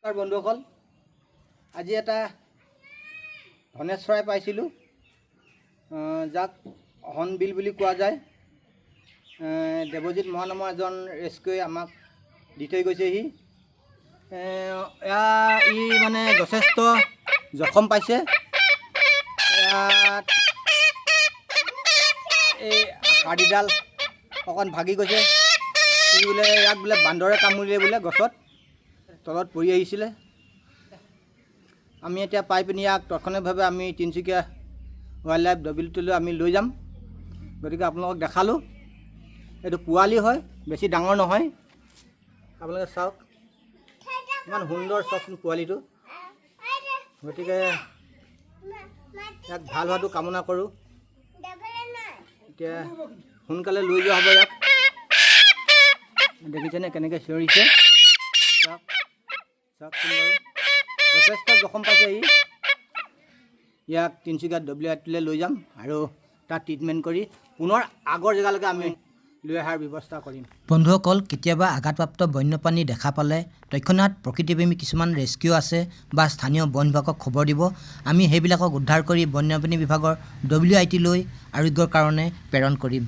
বন্ধুসকল, আজি এটা ধনেশ চৰাই পাইছিলোঁ, যাক হৰ্ণবিল বুলি কোৱা যায়। দেৱজিৎ মহা নামৰ এজন ৰেস্কিউৱে আমাক দি থৈ গৈছেহি। ই মানে যথেষ্ট জখম পাইছে। ইয়াত এই হাৰ্ডিডাল অকণ ভাগি গৈছে। ইয়াক বোলে বান্দৰে কামুৰিলে বোলে, গছত তলত পৰি আহিছিলে। আমি এতিয়া পাই পিনি ইয়াক তৎক্ষণাৎভাৱে আমি তিনিচুকীয়া ৱাইল্ড লাইফ ডবিলটোলৈ আমি লৈ যাম। গতিকে আপোনালোকক দেখালোঁ, এইটো পোৱালি হয়, বেছি ডাঙৰ নহয়। আপোনালোকে চাওক, ইমান সুন্দৰ চাওকচোন পোৱালিটো। গতিকে ইয়াক ভাল হোৱাটো কামনা কৰোঁ। এতিয়া সোনকালে লৈ যোৱা হ'ব। ইয়াক দেখিছেনে কেনেকৈ চিঞৰিছে? চাওক চাওকচোন বাৰু, যথেষ্ট জখম পাইছে ই। ইয়াক তিনিচুকীয়া WITলৈ লৈ যাম আৰু তাত ট্ৰিটমেণ্ট কৰি পুনৰ আগৰ জেগালৈকে আমি লৈ অহাৰ ব্যৱস্থা কৰিম। বন্ধুসকল, কেতিয়াবা আঘাতপ্ৰাপ্ত বন্যপ্ৰাণী দেখা পালে তৎক্ষণাৎ প্ৰকৃতিপ্ৰেমী কিছুমান ৰেস্কিউ আছে বা স্থানীয় বন বিভাগক খবৰ দিব। আমি সেইবিলাকক উদ্ধাৰ কৰি বন্যপ্ৰাণী বিভাগৰ WITলৈ আৰোগ্যৰ কাৰণে প্ৰেৰণ কৰিম।